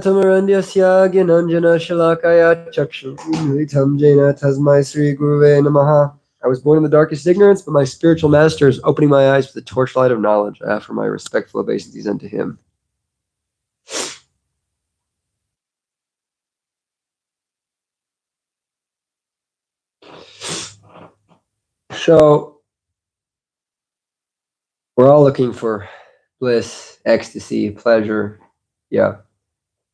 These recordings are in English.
Ajnanatamaraندhyasya Gyananjana Shalakaya Chakshunmilitam Jena Tasmai Sri Guruve Namaha. I was born in the darkest ignorance, but my spiritual master is opening my eyes with the torchlight of knowledge. I offer my respectful obeisances unto him. So, we're all looking for bliss, ecstasy, pleasure. Yeah,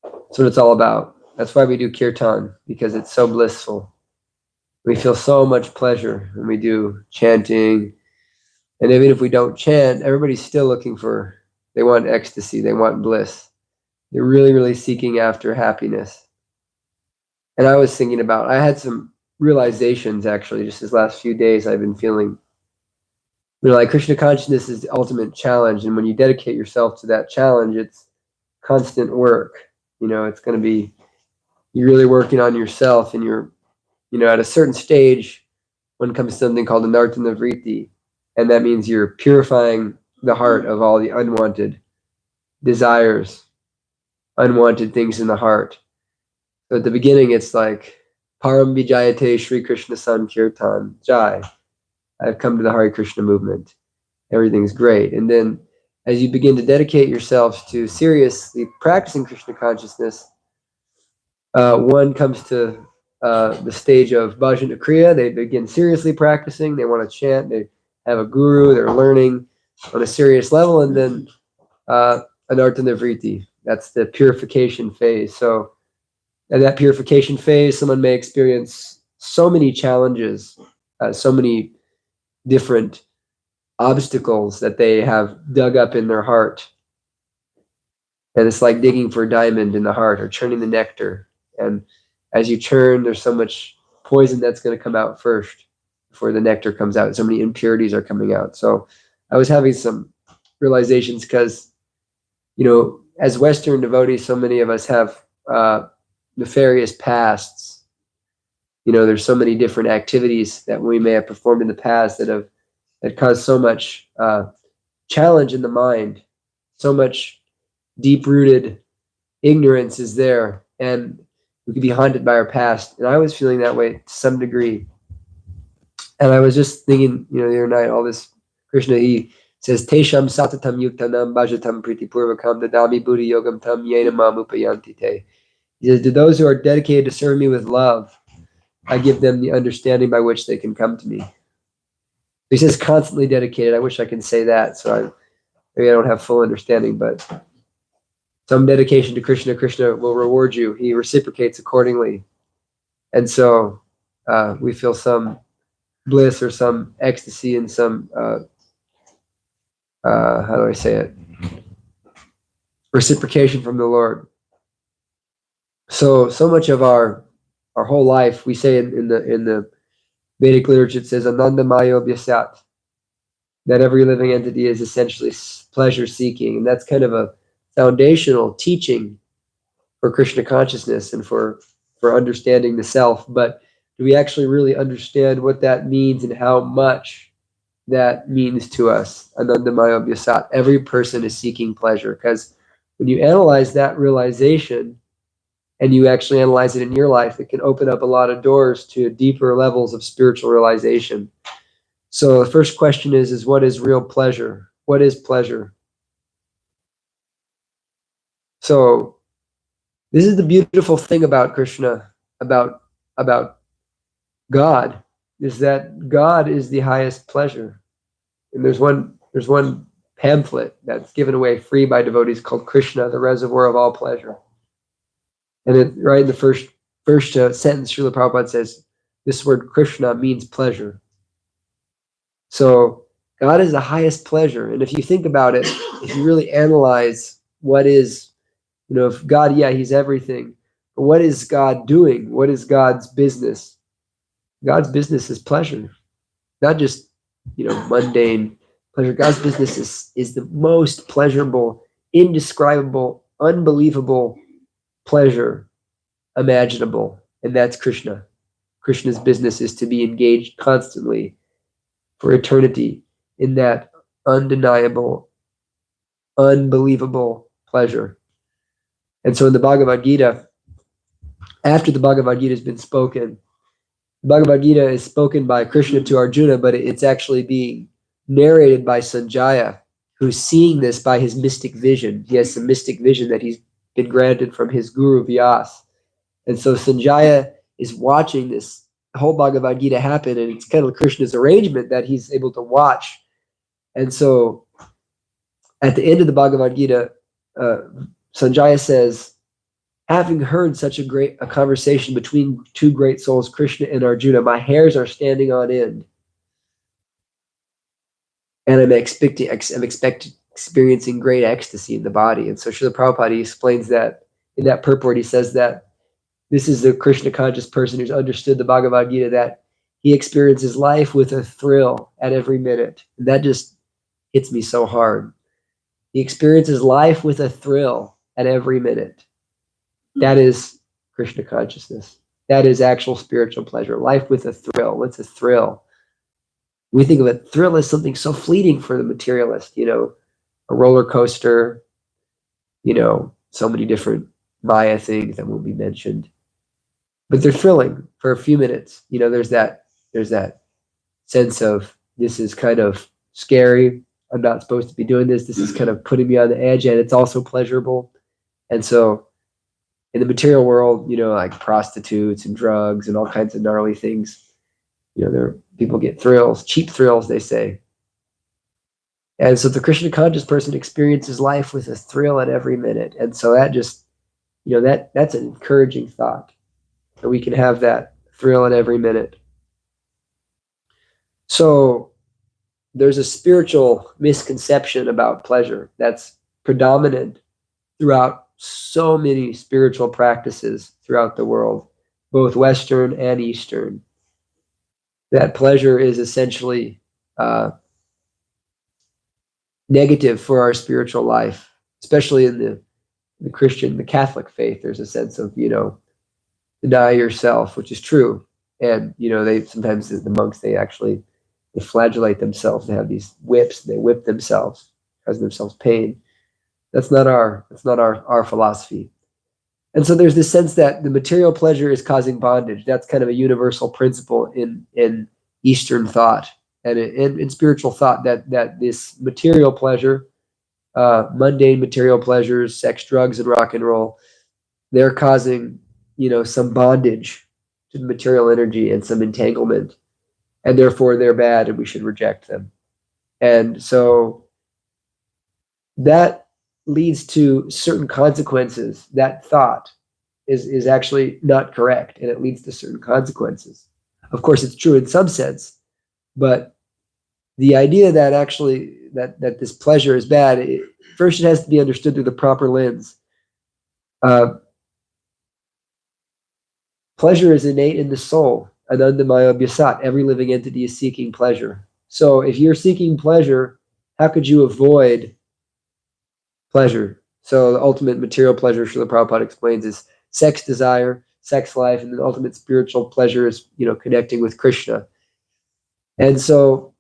that's what it's all about. That's why we do kirtan, because it's so blissful. We feel so much pleasure when we do chanting. And even if we don't chant, everybody's still looking for, they want ecstasy, they want bliss. They're really, really seeking after happiness. And I was thinking about, I had some realizations actually, just these last few days I've been feeling, like Krishna consciousness is the ultimate challenge. And when you dedicate yourself to that challenge, it's constant work. It's going to be, you're really working on yourself, and you're, at a certain stage, one comes to something called anartana vritti. And that means you're purifying the heart of all the unwanted desires, unwanted things in the heart. So at the beginning, it's like, Param Vijayate Shri Krishna Sankirtan Jai. I've come to the Hare Krishna movement. Everything's great. And then as you begin to dedicate yourselves to seriously practicing Krishna consciousness, one comes to the stage of bhajana kriya. They begin seriously practicing. They want to chant. They have a guru. They're learning on a serious level. And then anartana vritti. That's the purification phase. So in that purification phase, someone may experience so many challenges, so many different obstacles that they have dug up in their heart. And it's like digging for a diamond in the heart, or churning the nectar. And as you churn, there's so much poison that's going to come out first before the nectar comes out. So many impurities are coming out. So I was having some realizations because, as Western devotees, so many of us have nefarious pasts. There's so many different activities that we may have performed in the past that caused so much challenge in the mind. So much deep-rooted ignorance is there, and we could be haunted by our past. And I was feeling that way to some degree. And I was just thinking, the other night, all this Krishna, he says, Tesham satatam yuktanam bhajatam pritipurvakam dadami buddhi yogam tam yena mamupayanti te. He says, to those who are dedicated to serve me with love, I give them the understanding by which they can come to me. He says constantly dedicated. I wish I could say that. So maybe I don't have full understanding, but some dedication to Krishna, Krishna will reward you. He reciprocates accordingly. And so we feel some bliss or some ecstasy and some, how do I say it? Reciprocation from the Lord. So much of our whole life, we say in the Vedic literature, it says Ananda Mayo Vyasat, that every living entity is essentially pleasure seeking. And that's kind of a foundational teaching for Krishna consciousness and for understanding the self. But do we actually really understand what that means and how much that means to us? Ananda Mayo Vyasat. Every person is seeking pleasure, because when you analyze that realization, and you actually analyze it in your life, it can open up a lot of doors to deeper levels of spiritual realization. So the first question is what is real pleasure? What is pleasure? So this is the beautiful thing about Krishna, about God, is that God is the highest pleasure. And there's one pamphlet that's given away free by devotees called Krishna, the Reservoir of All Pleasure. And it, right in the first sentence, Srila Prabhupada says, this word Krishna means pleasure. So God is the highest pleasure. And if you think about it, if you really analyze what is, if God, he's everything. But what is God doing? What is God's business? God's business is pleasure. Not just, mundane pleasure. God's business is the most pleasurable, indescribable, unbelievable pleasure imaginable, and that's Krishna. Krishna's business is to be engaged constantly for eternity in that undeniable, unbelievable pleasure. And so in the Bhagavad Gita, after the Bhagavad Gita has been spoken, the Bhagavad Gita is spoken by Krishna to Arjuna, but it's actually being narrated by Sanjaya, who's seeing this by his mystic vision. He has some mystic vision that he's been granted from his guru Vyas. And so Sanjaya is watching this whole Bhagavad Gita happen, and it's kind of Krishna's arrangement that he's able to watch. And so at the end of the Bhagavad Gita, Sanjaya says, having heard such a conversation between two great souls, Krishna and Arjuna, my hairs are standing on end. And I'm experiencing great ecstasy in the body. And so Srila Prabhupada explains that in that purport, he says that this is the Krishna conscious person who's understood the Bhagavad Gita, that he experiences life with a thrill at every minute. And that just hits me so hard. He experiences life with a thrill at every minute. That is Krishna consciousness. That is actual spiritual pleasure. Life with a thrill. What's a thrill? We think of a thrill as something so fleeting for the materialist, a roller coaster, so many different Maya things that won't be mentioned. But they're thrilling for a few minutes. There's that sense of, this is kind of scary. I'm not supposed to be doing this. This is kind of putting me on the edge, and it's also pleasurable. And so in the material world, like prostitutes and drugs and all kinds of gnarly things, people get thrills, cheap thrills, they say. And so the Krishna conscious person experiences life with a thrill at every minute. And so that just, that's an encouraging thought, that we can have that thrill at every minute. So there's a spiritual misconception about pleasure that's predominant throughout so many spiritual practices throughout the world, both Western and Eastern, that pleasure is essentially negative for our spiritual life, especially in the Catholic faith. There's a sense of, deny yourself, which is true. And, they sometimes, the monks, they flagellate themselves. They have these whips, they whip themselves, causing themselves pain. That's not our philosophy. And so there's this sense that the material pleasure is causing bondage. That's kind of a universal principle in Eastern thought and in spiritual thought, that this material pleasure, mundane material pleasures, sex, drugs, and rock and roll, they're causing, some bondage to the material energy and some entanglement, and therefore they're bad and we should reject them. And so that leads to certain consequences. That thought is actually not correct, and it leads to certain consequences. Of course, it's true in some sense, but the idea that actually that this pleasure is bad, first it has to be understood through the proper lens. Pleasure is innate in the soul. Anandamaya Abhyasat. Every living entity is seeking pleasure. So if you're seeking pleasure, how could you avoid pleasure? So the ultimate material pleasure, Srila Prabhupada explains, is sex desire, sex life, and the ultimate spiritual pleasure is, connecting with Krishna. And so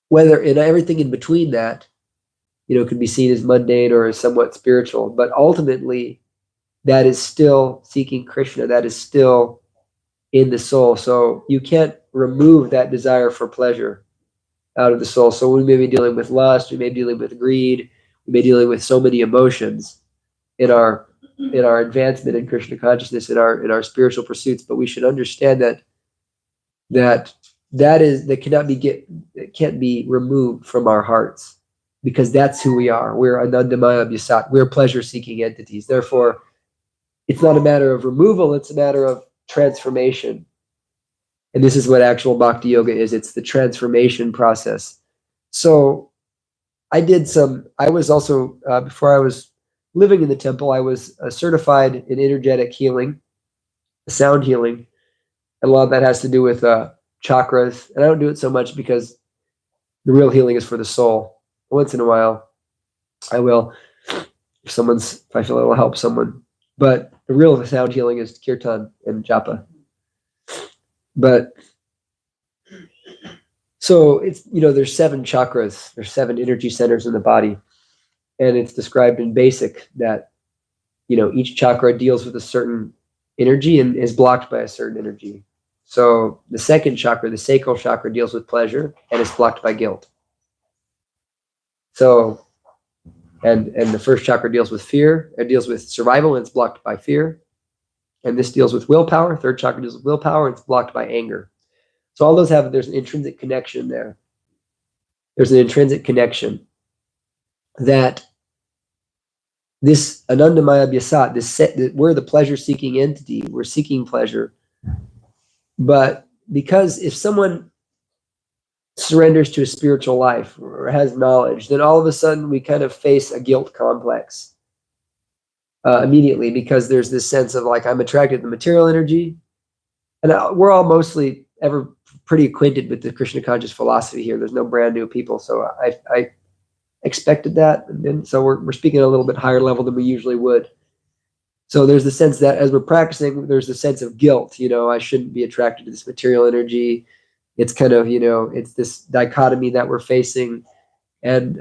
whether in everything in between that, could be seen as mundane or as somewhat spiritual, but ultimately that is still seeking Krishna. That is still in the soul. So you can't remove that desire for pleasure out of the soul. So we may be dealing with lust, we may be dealing with greed, we may be dealing with so many emotions in our advancement in Krishna consciousness, in our spiritual pursuits. But we should understand that can't be removed from our hearts, because that's who we are. We're Anandamaya Abhyasat. We're pleasure-seeking entities. Therefore, it's not a matter of removal, it's a matter of transformation. And this is what actual bhakti yoga is. It's the transformation process. So I was also, before I was living in the temple, I was certified in energetic healing, sound healing. And a lot of that has to do with chakras. And I don't do it so much because the real healing is for the soul. Once in a while, I will, if I feel it will help someone. But the real sound healing is kirtan and japa. But so it's, there's 7 chakras, there's 7 energy centers in the body. And it's described in basic that each chakra deals with a certain energy and is blocked by a certain energy. So the second chakra, the sacral chakra, deals with pleasure and is blocked by guilt. So, and the first chakra deals with fear. It deals with survival and it's blocked by fear. And this deals with willpower. Third chakra deals with willpower and it's blocked by anger. So all those there's an intrinsic connection there. There's an intrinsic connection that this Anandamaya Vyasat, we're the pleasure-seeking entity. We're seeking pleasure. But because if someone surrenders to a spiritual life or has knowledge, then all of a sudden we kind of face a guilt complex immediately, because there's this sense of like, I'm attracted to the material energy. And we're all mostly ever pretty acquainted with the Krishna conscious philosophy here. There's no brand new people. So I expected that. And so we're speaking at a little bit higher level than we usually would. So there's the sense that as we're practicing, there's the sense of guilt. I shouldn't be attracted to this material energy. It's kind of, it's this dichotomy that we're facing. And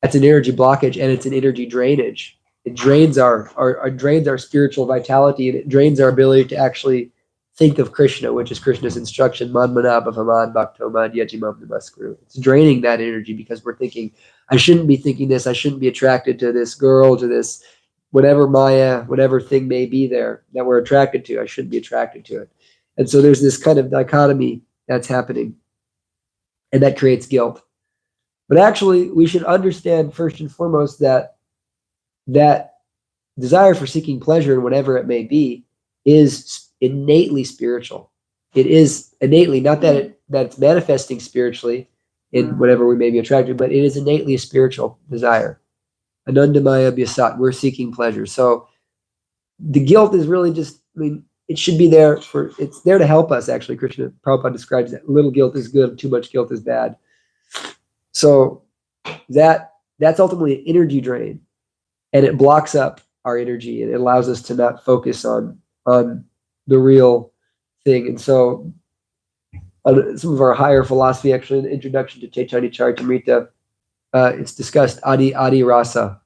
that's an energy blockage and it's an energy drainage. It drains drains our spiritual vitality, and it drains our ability to actually think of Krishna, which is Krishna's instruction, Man mana bhavaman bhakto mad yajimam namaskuru. It's draining that energy because we're thinking, I shouldn't be thinking this. I shouldn't be attracted to this girl, to this whatever Maya, whatever thing may be there that we're attracted to. I shouldn't be attracted to it. And so there's this kind of dichotomy that's happening, and that creates guilt. But actually, we should understand first and foremost that desire for seeking pleasure in whatever it may be is innately spiritual. It is innately, not that it's manifesting spiritually in whatever we may be attracted, but it is innately a spiritual desire. Anandamaya Vyasat, we're seeking pleasure. So the guilt is really just, it should be there it's there to help us, actually. Krishna Prabhupada describes that little guilt is good, too much guilt is bad. So that's ultimately an energy drain, and it blocks up our energy, and it allows us to not focus on the real thing. And so some of our higher philosophy, actually, in the introduction to Chaitanya Charitamrita, it's discussed Adi Rasa.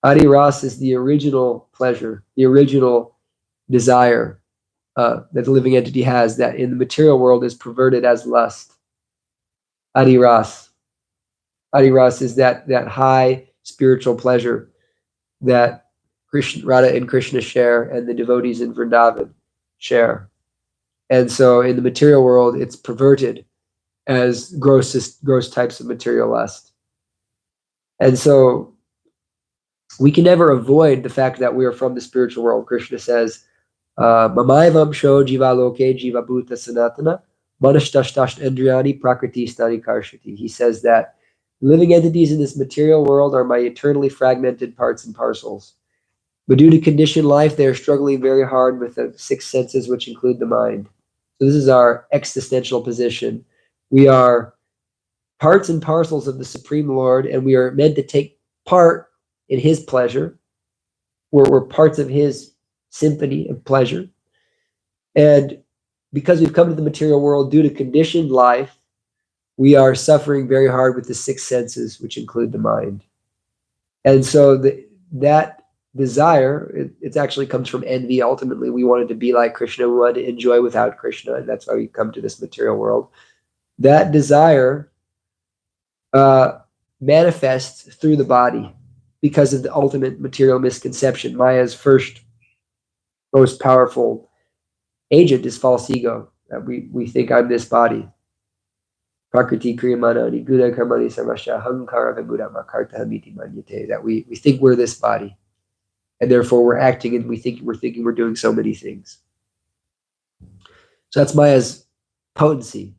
Adi Rasa is the original pleasure, the original desire that the living entity has, that in the material world is perverted as lust. Adi Ras. Adi Ras is that high spiritual pleasure that Radha and Krishna share, and the devotees in Vrindavan share. And so in the material world, it's perverted as gross types of material lust. And so we can never avoid the fact that we are from the spiritual world. Krishna says, Mamaivam sho jiva loke jiva bhuta sanatana manashtashtasht endriyani prakriti stani karshati. He says that living entities in this material world are my eternally fragmented parts and parcels. But due to conditioned life, they are struggling very hard with the six senses, which include the mind. So this is our existential position. We are parts and parcels of the Supreme Lord, and we are meant to take part in his pleasure. We're parts of his symphony of pleasure. And because we've come to the material world due to conditioned life, we are suffering very hard with the six senses, which include the mind. And so that desire, it actually comes from envy. Ultimately, we wanted to be like Krishna. We wanted to enjoy without Krishna, and that's why we come to this material world. That desire manifests through the body because of the ultimate material misconception. Maya's first, most powerful agent is false ego. That we think I'm this body. Prakriti kriyamanani guda karmani sarvasya hankara vibhuda makarta hamiti manyate. That we think we're this body, and therefore we're acting, and we're thinking we're doing so many things. So that's Maya's potency,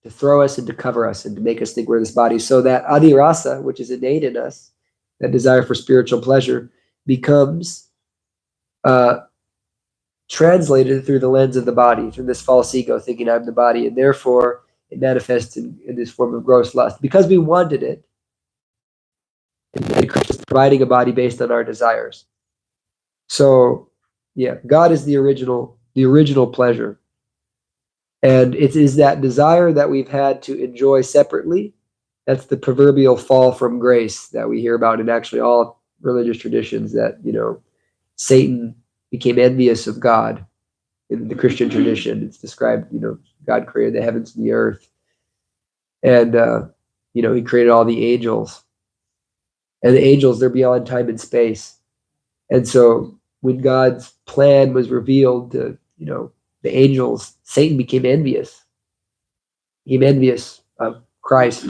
to throw us and to cover us and to make us think we're this body. So that Adi Rasa, which is innate in us, that desire for spiritual pleasure, becomes translated through the lens of the body, through this false ego, thinking I'm the body, and therefore it manifests in this form of gross lust. Because we wanted it, and Krishna is providing a body based on our desires. So, yeah, God is the original pleasure. And it is that desire that we've had to enjoy separately. That's the proverbial fall from grace that we hear about in actually all religious traditions that, Satan became envious of God. In the Christian tradition, it's described, God created the heavens and the earth. And, he created all the angels. And the angels, they're beyond time and space. And so when God's plan was revealed to, the angels, Satan became envious. He became envious of Christ,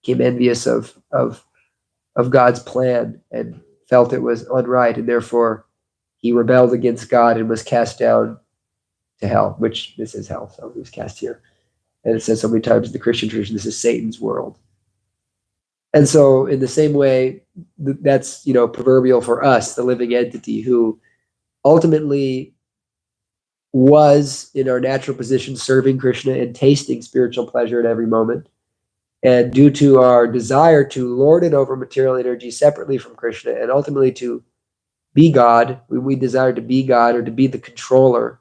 became envious of God's plan, and felt it was unright. And therefore, he rebelled against God and was cast down to hell, which this is hell. So he was cast here. And it says so many times in the Christian tradition, this is Satan's world. And so in the same way, that's, proverbial for us, the living entity who ultimately was in our natural position serving Krishna and tasting spiritual pleasure at every moment. And due to our desire to lord it over material energy separately from Krishna and ultimately to be God, when we desire to be God or to be the controller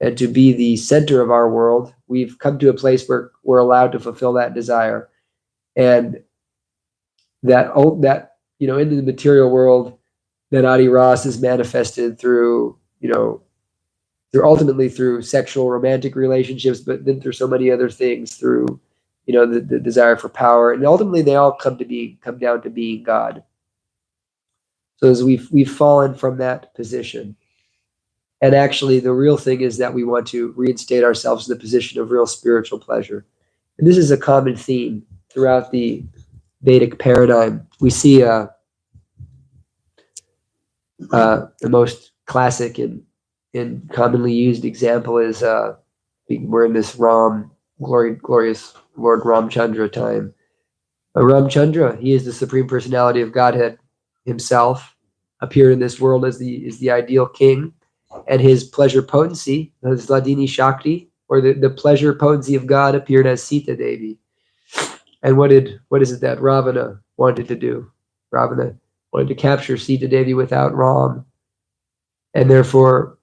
and to be the center of our world, we've come to a place where we're allowed to fulfill that desire. And that in the material world, that Adi Ras is manifested through, ultimately through sexual romantic relationships, but then through so many other things, through, the desire for power. And ultimately they all come down to being God. So as we've fallen from that position. And actually the real thing is that we want to reinstate ourselves in the position of real spiritual pleasure. And this is a common theme throughout the Vedic paradigm. We see the most classic and commonly used example is we're in this glorious Lord Ramchandra time. Ramchandra, he is the supreme personality of Godhead himself, appeared in this world as the ideal king, and his pleasure potency, his Ladini Shakti, or the pleasure potency of God, appeared as Sita Devi. And what is it that Ravana wanted to do? Ravana wanted to capture Sita Devi without Ram, and therefore,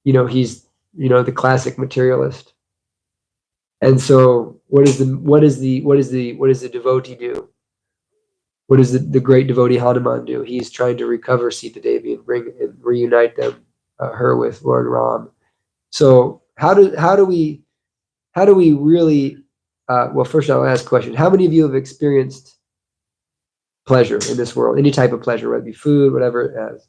he's the classic materialist. And so, what does the devotee do? What does the great devotee Hanuman do? He's trying to recover Sita Devi and reunite them, her with Lord Ram. So how do we really? Well, first I'll ask a question. How many of you have experienced pleasure in this world? Any type of pleasure, whether it be food, whatever it has.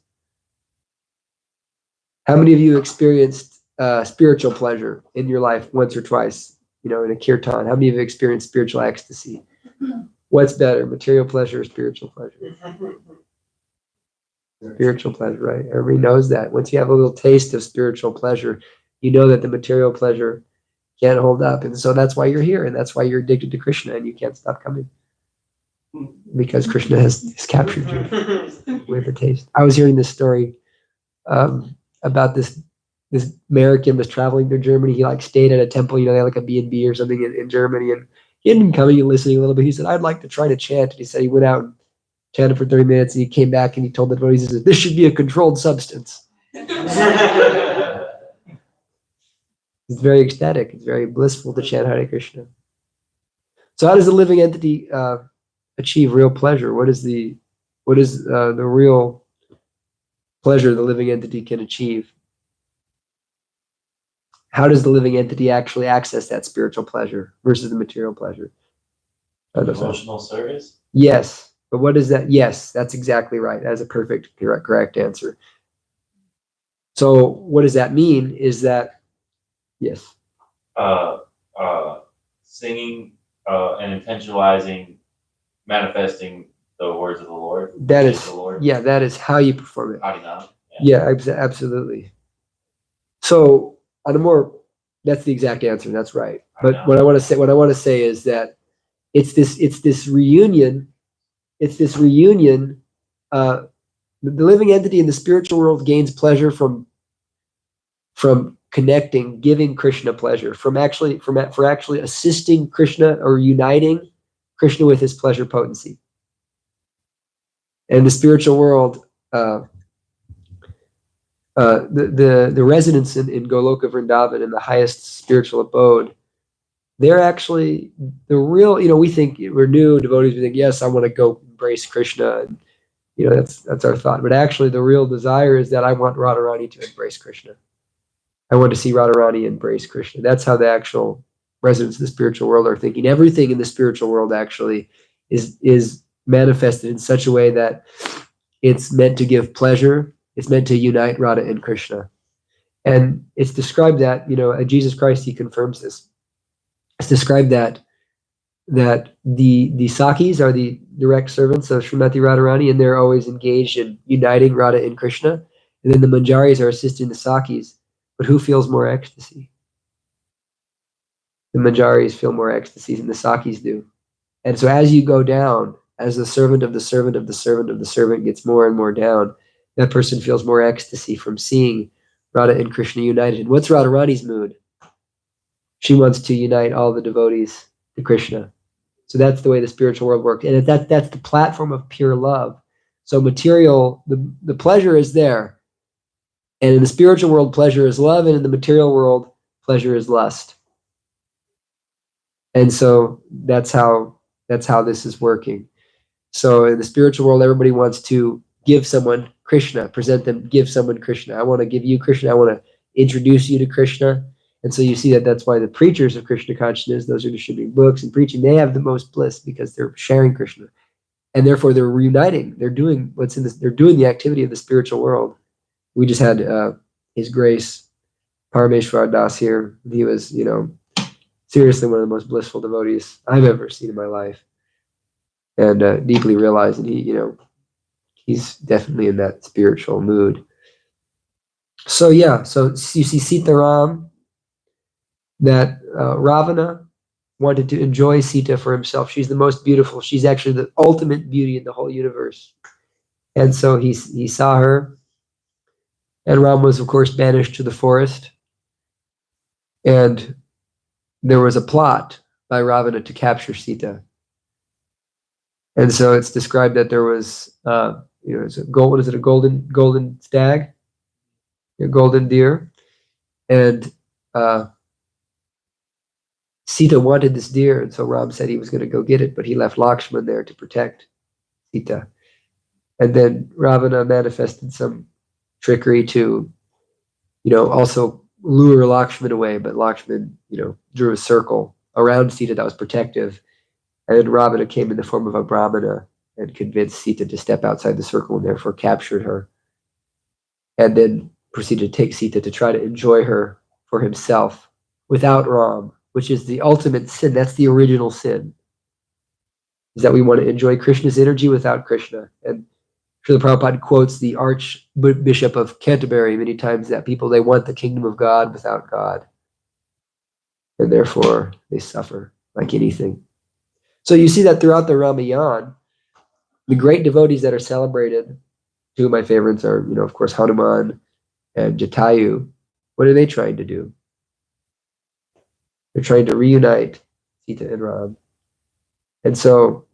How many of you experienced spiritual pleasure in your life once or twice? In a kirtan. How many of you have experienced spiritual ecstasy? What's better, material pleasure or spiritual pleasure? Spiritual pleasure, right? Everybody knows that. Once you have a little taste of spiritual pleasure, you know that the material pleasure can't hold up. And so that's why you're here, and that's why you're addicted to Krishna, and you can't stop coming. Because Krishna has captured you with a taste. I was hearing this story about this American was traveling through Germany. He stayed at a temple, they had a B&B or something in Germany, and he had been coming and listening a little bit. He said, I'd like to try to chant. And he said he went out and chanted for 30 minutes, and he came back and he told the devotees, he said, this should be a controlled substance. It's very ecstatic. It's very blissful to chant Hare Krishna. So how does the living entity achieve real pleasure? What is the real pleasure the living entity can achieve? How does the living entity actually access that spiritual pleasure versus the material pleasure? Emotional service? Yes. But what is that? Yes, that's exactly right. That's a perfect, correct answer. So what does that mean is that, yes. Singing and intentionalizing, manifesting the words of the Lord. That is, the Lord. Yeah, that is how you perform it. Yeah, absolutely. So that's the exact answer. That's right. But what I want to say is that it's this reunion. It's this reunion. The living entity in the spiritual world gains pleasure from connecting, giving Krishna pleasure, for actually assisting Krishna or uniting Krishna with his pleasure potency. And the spiritual world, the residents in Goloka Vrindavan, in the highest spiritual abode, they're actually the real, we think we're new devotees, we think, yes, I want to go embrace Krishna That's our thought. But actually, the real desire is that I want Radharani to embrace Krishna. I want to see Radharani embrace Krishna. That's how the actual residents of the spiritual world are thinking. Everything in the spiritual world actually is manifested in such a way that it's meant to give pleasure. It's meant to unite Radha and Krishna. And it's described that, Jesus Christ, he confirms this. It's described that the Sakis are the direct servants of Srimati Radharani, and they're always engaged in uniting Radha and Krishna. And then the Manjaris are assisting the Sakis. But who feels more ecstasy? The Manjaris feel more ecstasy than the Sakis do. And so as you go down, as the servant of the servant of the servant of the servant gets more and more down, that person feels more ecstasy from seeing Radha and Krishna united. And what's Radharani's mood? She wants to unite all the devotees to Krishna. So that's the way the spiritual world works. And that's the platform of pure love. So material, the pleasure is there. And in the spiritual world, pleasure is love. And in the material world, pleasure is lust. And so that's how this is working. So in the spiritual world, everybody wants to give someone Krishna, give someone Krishna. I want to give you Krishna. I want to introduce you to Krishna. And so you see that's why the preachers of Krishna consciousness, those who are distributing books and preaching, they have the most bliss because they're sharing Krishna. And therefore they're reuniting. They're doing they're doing the activity of the spiritual world. We just had His Grace Parameshwar Das here. He was, seriously one of the most blissful devotees I've ever seen in my life. And deeply realized that he's definitely in that spiritual mood. So you see Sitaram, that Ravana wanted to enjoy Sita for himself. She's the most beautiful. She's actually the ultimate beauty in the whole universe. And so he saw her. And Ram was, of course, banished to the forest. And there was a plot by Ravana to capture Sita. And so it's described that there was, it's a golden stag, a golden deer, and Sita wanted this deer, and so Ram said he was going to go get it, but he left Lakshman there to protect Sita. And then Ravana manifested some trickery to, also lure Lakshman away, but Lakshman, drew a circle around Sita that was protective. And then Ravana came in the form of a Brahmana and convinced Sita to step outside the circle and therefore captured her. And then proceeded to take Sita to try to enjoy her for himself without Ram, which is the ultimate sin. That's the original sin, is that we want to enjoy Krishna's energy without Krishna. And Srila Prabhupada quotes the Archbishop of Canterbury many times, that people, they want the kingdom of God without God. And therefore, they suffer like anything. So you see that throughout the Ramayana, the great devotees that are celebrated, two of my favorites are, of course, Hanuman and Jatayu. What are they trying to do? They're trying to reunite Sita and Ram. And so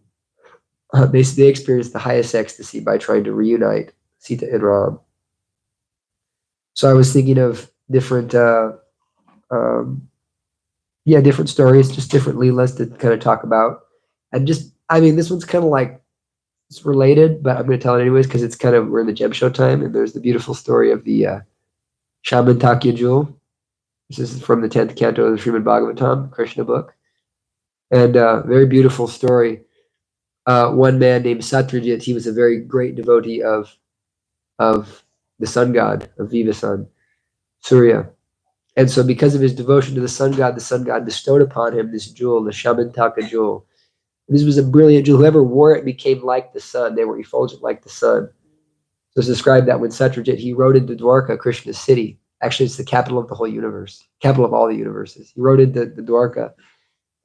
they experience the highest ecstasy by trying to reunite Sita and Ram. So I was thinking of different different stories, just different leelas to kind of talk about. And this one's kind of like, it's related, but I'm going to tell it anyways because it's kind of, we're in the Gem Show time, and there's the beautiful story of the Shamantakya jewel. This is from the 10th canto of the Srimad Bhagavatam, Krishna book. And very beautiful story. One man named Satyajit, he was a very great devotee of the sun god, of Viva Sun, Surya. And so because of his devotion to the sun god bestowed upon him this jewel, the Shamantaka jewel. This was a brilliant jewel. Whoever wore it became like the sun. They were effulgent like the sun. So it's described that when Satyajit, he rode into Dwarka, Krishna's city. Actually, it's the capital of the whole universe, capital of all the universes. He rode into the Dwarka,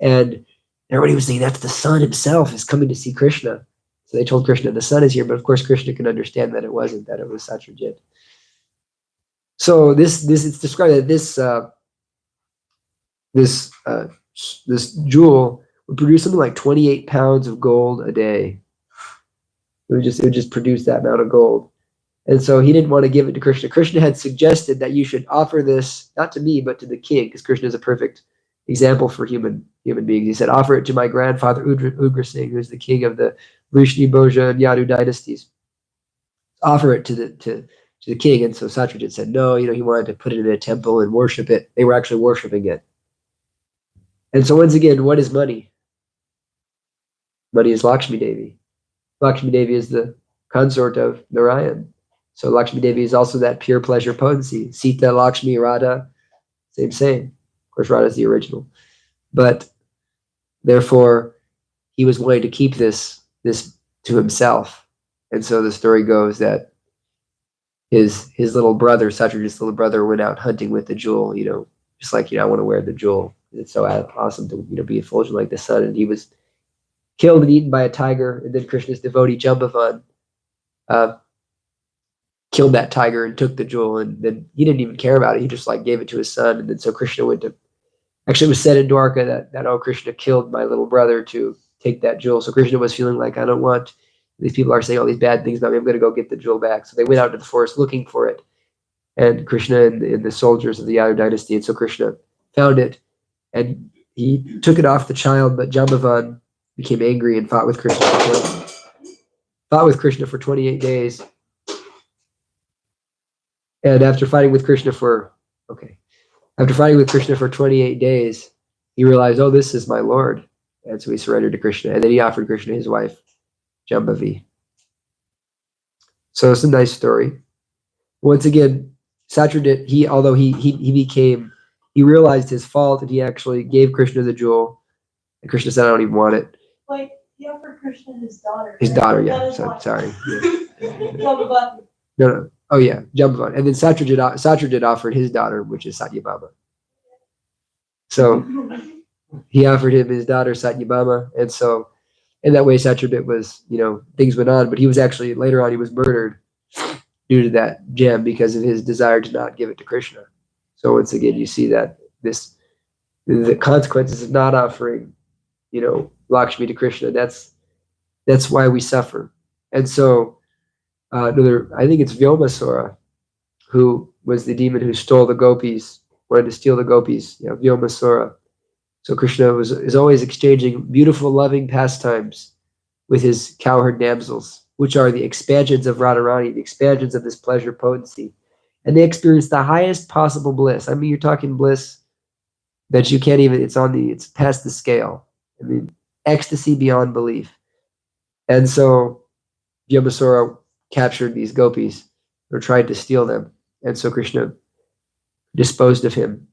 and everybody was saying, that's the sun himself is coming to see Krishna. So they told Krishna the sun is here, but of course Krishna can understand that it wasn't, that it was Satyajit. So this it's described that this jewel would produce something like 28 pounds of gold a day. It would just produce that amount of gold. And so he didn't want to give it to Krishna. Krishna had suggested that you should offer this, not to me, but to the king, because Krishna is a perfect example for human beings. He said, offer it to my grandfather Ugrasingh, who's the king of the Vrishni, Bhoja, and Yadu dynasties. offer it to the king. And so Satyajit said no. He wanted to put it in a temple and worship it. They were actually worshiping it. And so once again, what is money? Money is Lakshmi Devi. Lakshmi Devi is the consort of Narayan. So Lakshmi Devi is also that pure pleasure potency. Sita, Lakshmi, Radha, same. Of course, Radha is the original. But therefore, he was wanting to keep this to himself. And so the story goes that his little brother, Satyajit's little brother, went out hunting with the jewel, just like, I want to wear the jewel. It's so awesome to, be effulgent like the sun. And he was killed and eaten by a tiger. And then Krishna's devotee, Jambavan, killed that tiger and took the jewel. And then he didn't even care about it. He just gave it to his son. And then so Krishna went to, actually it was said in Dwarka that oh, Krishna killed my little brother to take that jewel. So Krishna was feeling like, I don't want, these people are saying all these bad things about me. I'm going to go get the jewel back. So they went out to the forest looking for it. And Krishna and the soldiers of the Yadu dynasty. And so Krishna found it and he took it off the child, but Jambavan became angry and fought with Krishna for 28 days. And after fighting with Krishna for 28 days, he realized, oh, this is my Lord. And so he surrendered to Krishna. And then he offered Krishna his wife, Jambavi. So it's a nice story. Once again, Satyajit, he realized his fault and he actually gave Krishna the jewel. And Krishna said, I don't even want it. He offered Krishna his daughter. His daughter, yeah. Sorry. Yeah. No. Oh, yeah, Jambavan. And then Satyajit offered his daughter, which is Satyabhama. So he offered him his daughter, Satyabhama. And so in that way, Satyajit was, things went on. But he was actually, later on, he was murdered due to that gem because of his desire to not give it to Krishna. So once again, you see that the consequences of not offering, Lakshmi to Krishna, that's why we suffer. And so I think it's Vyomasura, who was the demon who stole the gopis, wanted to steal the gopis, Vyomasura. So Krishna is always exchanging beautiful, loving pastimes with his cowherd damsels, which are the expansions of Radharani, the expansions of this pleasure potency. And they experience the highest possible bliss. I mean, you're talking bliss that you can't even, it's past the scale. I mean, ecstasy beyond belief. And so Vyomasura captured these gopis or tried to steal them. And so Krishna disposed of him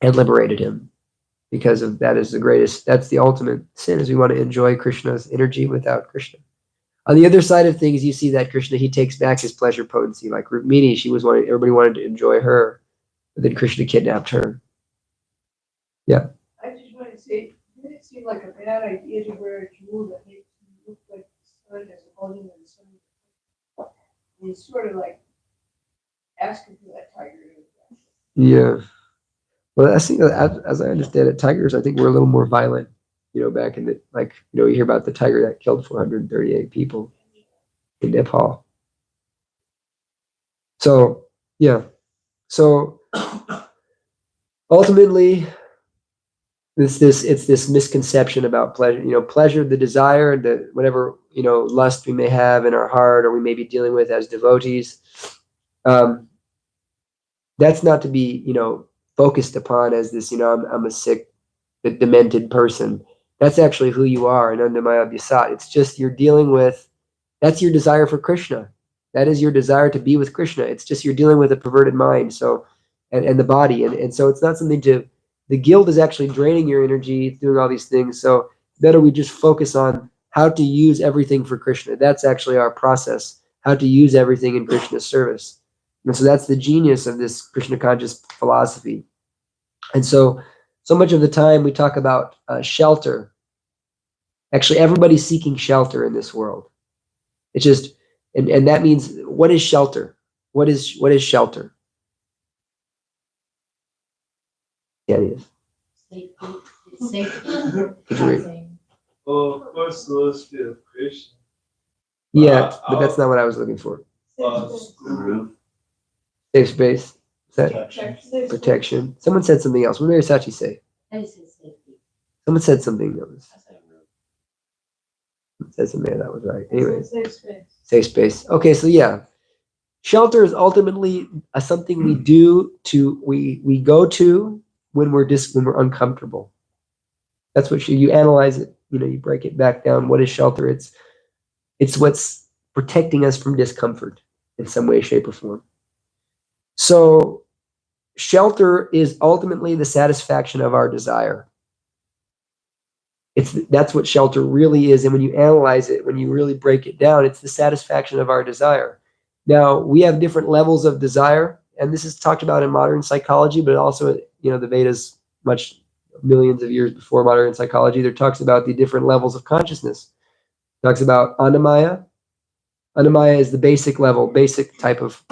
and liberated him because of that's the ultimate sin, is we want to enjoy Krishna's energy without Krishna. On the other side of things, you see that Krishna, he takes back his pleasure potency. Like Rukmini, everybody wanted to enjoy her, but then Krishna kidnapped her. Yeah. I just want to say, did it seem like a bad idea to wear a jewel that makes you look like the sun as opposed to the sun? It's sort of like asking for that tiger. Yeah. Well, I think, as I understand it, tigers, I think, were a little more violent, back in the, you hear about the tiger that killed 438 people in Nepal. So, yeah. So, ultimately, it's this misconception about pleasure, pleasure, the desire, and the whatever, lust we may have in our heart or we may be dealing with as devotees. That's not to be, focused upon as this, I'm a sick, demented person. That's actually who you are in Annamaya Vyasat. It's just you're dealing with, that's your desire for Krishna. That is your desire to be with Krishna. It's just you're dealing with a perverted mind, so and the body. And so it's not something the guilt is actually draining your energy, doing all these things. So better we just focus on how to use everything for Krishna. That's actually our process, how to use everything in Krishna's service. And so that's the genius of this Krishna conscious philosophy. And so much of the time we talk about shelter. Actually, everybody's seeking shelter in this world. It's just, and that means, what is shelter? What is shelter? Yeah, it is. Safety. Well, of course, the Lord of Krishna. Yeah, but that's not what I was looking for. Safe space. Is that protection? Someone said something else. What did Sachi say? I said safety. Someone said something that was. Said something that was right. Anyway. Safe space. safe space. Okay, so yeah, shelter is ultimately something we do we go to when we're uncomfortable. That's what you analyze it. You break it back down. What is shelter? It's what's protecting us from discomfort in some way, shape, or form. So shelter is ultimately the satisfaction of our desire. That's what shelter really is. And when you analyze it, when you really break it down, it's the satisfaction of our desire. Now, we have different levels of desire, and this is talked about in modern psychology, but also, the Vedas, much millions of years before modern psychology, there talks about the different levels of consciousness. It talks about Annamaya. Annamaya is the basic level, basic type of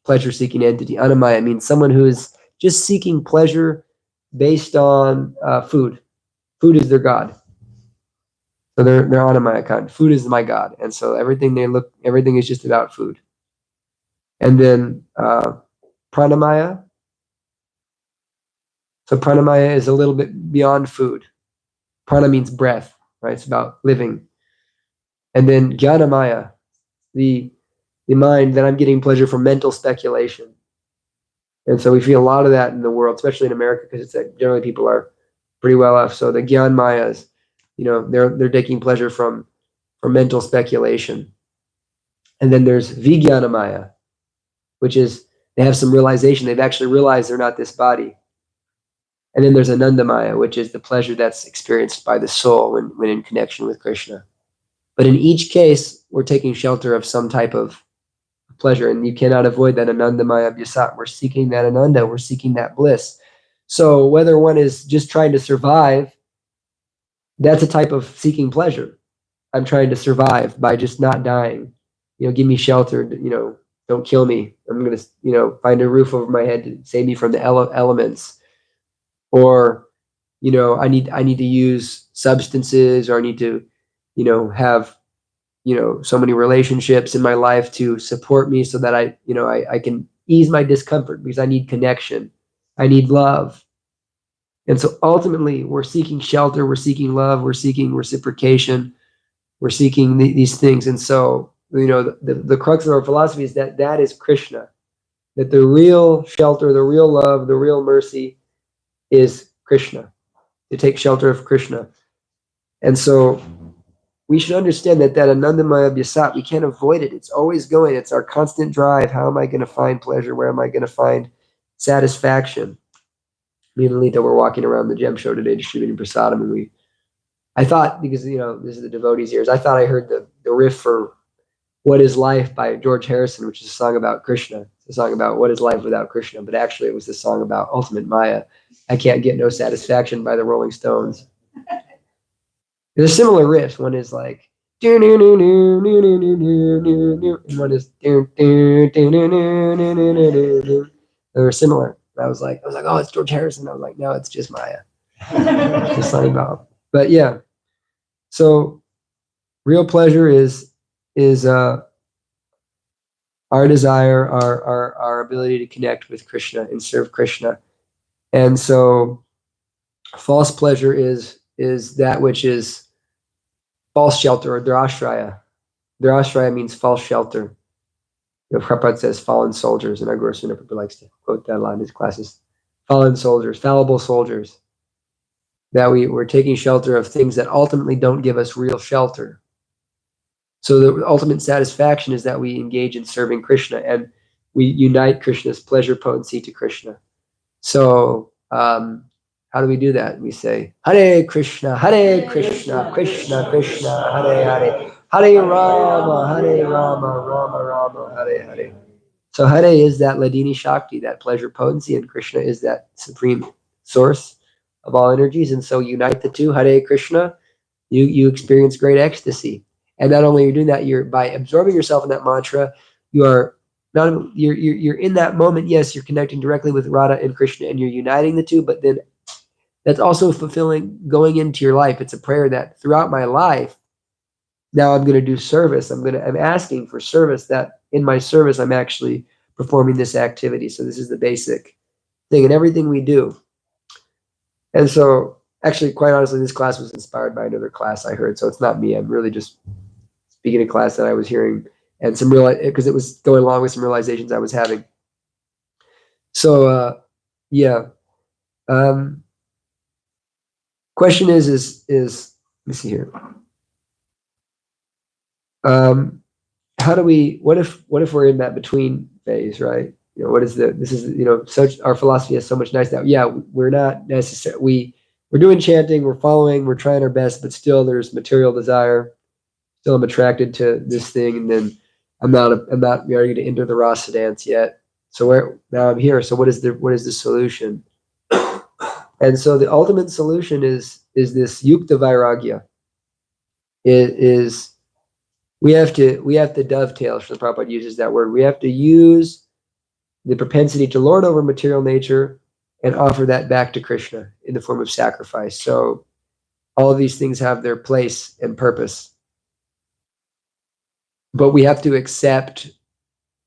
pleasure-seeking entity. Annamaya means someone who is just seeking pleasure based on food. Food is their god. So they're Annamaya kind. Food is my god, and so everything is just about food. And then Pranamaya. So Pranamaya is a little bit beyond food. Prana means breath, right? It's about living. And then Jnanamaya, the mind that I'm getting pleasure from mental speculation. And so we feel a lot of that in the world, especially in America, because it's like generally people are pretty well off. So the Gyan Mayas, they're taking pleasure from mental speculation. And then there's Vijnanamaya, which is they have some realization. They've actually realized they're not this body. And then there's Anandamaya, which is the pleasure that's experienced by the soul when in connection with Krishna. But in each case, we're taking shelter of some type of pleasure, and you cannot avoid that Anandamaya Abhyasat. We're seeking that Ananda, we're seeking that bliss. So whether one is just trying to survive, that's a type of seeking pleasure. I'm trying to survive by just not dying. Give me shelter, don't kill me. I'm going to, find a roof over my head to save me from the elements. Or, I need to use substances, or I need to, have, so many relationships in my life to support me so that I can ease my discomfort because I need connection. I need love. And so ultimately we're seeking shelter, we're seeking love, we're seeking reciprocation, we're seeking these things. And so, the crux of our philosophy is that is Krishna, that the real shelter, the real love, the real mercy is Krishna, to take shelter of Krishna. And so we should understand that Anandamaya Abhyasat, we can't avoid it. It's always going. It's our constant drive. How am I going to find pleasure? Where am I going to find satisfaction? Me and Lita were walking around the gem show today distributing prasadam, and I thought, because, this is the devotees' ears, I thought I heard the riff for What is Life by George Harrison, which is a song about Krishna. It's a song about what is life without Krishna, but actually it was the song about ultimate Maya. I Can't Get No Satisfaction by the Rolling Stones. There's similar riffs. One is like, and one is, they're similar. I was like, oh, it's George Harrison. I was like, no, it's just Maya. It's just something about. But yeah, so real pleasure is our desire, our ability to connect with Krishna and serve Krishna. And so false pleasure is that which is false shelter, or Dharashraya. Dharashraya means false shelter. Prabhupada says fallen soldiers, and our Guru Sundar Prabhupada likes to quote that a lot in his classes. Fallen soldiers, fallible soldiers. That we're taking shelter of things that ultimately don't give us real shelter. So the ultimate satisfaction is that we engage in serving Krishna, and we unite Krishna's pleasure potency to Krishna. So how do we do that? We say, Hare Krishna, Krishna Krishna, Hare Hare, Hare Rama, Rama Rama, Hare Hare. So Hare is that Ladini Shakti, that pleasure potency, and Krishna is that supreme source of all energies. And so unite the two, Hare Krishna, you experience great ecstasy. And not only are you doing that, you're by absorbing yourself in that mantra, you are not you're in that moment. Yes, you're connecting directly with Radha and Krishna, and you're uniting the two. But then that's also fulfilling going into your life. It's a prayer that throughout my life, now I'm going to do service. I'm asking for service, that in my service, I'm actually performing this activity. So this is the basic thing in everything we do. And so actually, quite honestly, this class was inspired by another class I heard. So it's not me. I'm really just speaking a class that I was hearing. and some because it was going along with some realizations I was having. So yeah. Question is let me see here. How do we? What if we're in that between phase, right? What is this is such our philosophy has so much nice that we're not necessarily we're doing chanting, we're following, we're trying our best, but still there's material desire. Still I'm attracted to this thing, and then I'm not ready to enter the rasa dance yet. So now I'm here. So what is the solution? And so the ultimate solution is this yukta vairagya. It is we have to dovetail. Srila Prabhupada uses that word. We have to use the propensity to lord over material nature and offer that back to Krishna in the form of sacrifice. So all of these things have their place and purpose. But we have to accept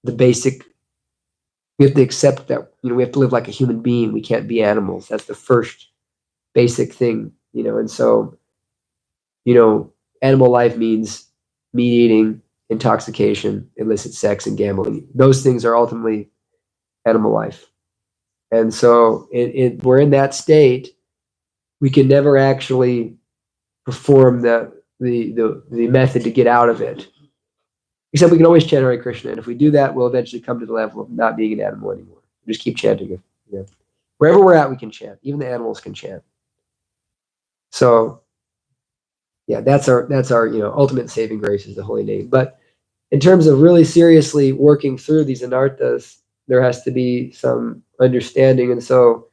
the basic, we have to accept that, we have to live like a human being. We can't be animals. That's the first basic thing, and so, animal life means meat eating, intoxication, illicit sex, and gambling. Those things are ultimately animal life. And so we're in that state. We can never actually perform the method to get out of it. Except we can always chant Hare Krishna. And if we do that, we'll eventually come to the level of not being an animal anymore. We just keep chanting it. Wherever we're at, we can chant. Even the animals can chant. So that's our ultimate saving grace is the holy name. But in terms of really seriously working through these anarthas, there has to be some understanding. And so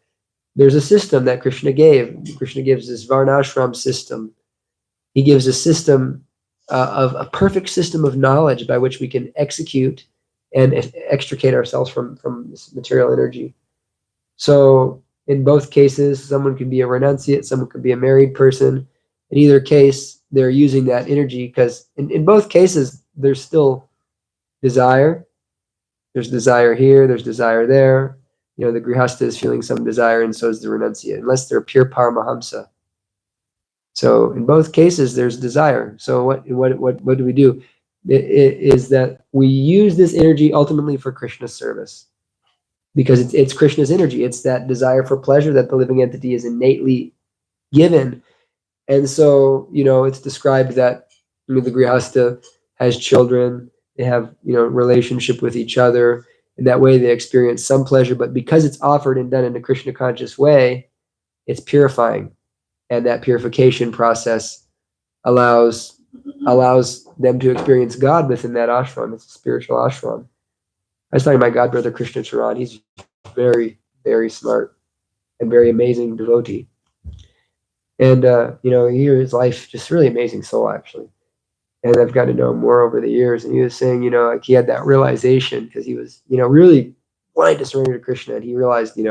there's a system that Krishna gave. Krishna gives this varnashram system. He gives a system of a perfect system of knowledge by which we can execute and extricate ourselves from this material energy. So in both cases, someone can be a renunciate, someone could be a married person. In either case, they're using that energy because in both cases, there's still desire. There's desire here, there's desire there. The grihastha is feeling some desire, and so is the renunciate, unless they're pure paramahamsa. So in both cases, there's desire. So what do we do? It is that we use this energy ultimately for Krishna's service, because it's Krishna's energy. It's that desire for pleasure that the living entity is innately given. And so, it's described that the grihastha has children, they have, relationship with each other. In that way, they experience some pleasure, but because it's offered and done in a Krishna conscious way, it's purifying. And that purification process allows them to experience God within that ashram. It's a spiritual ashram. I was talking to my godbrother Krishna Charan. He's very, very smart and very amazing devotee. And here his life, just really amazing soul actually. And I've gotten to know him more over the years. And he was saying, he had that realization because he was, really wanting to surrender to Krishna. And he realized, he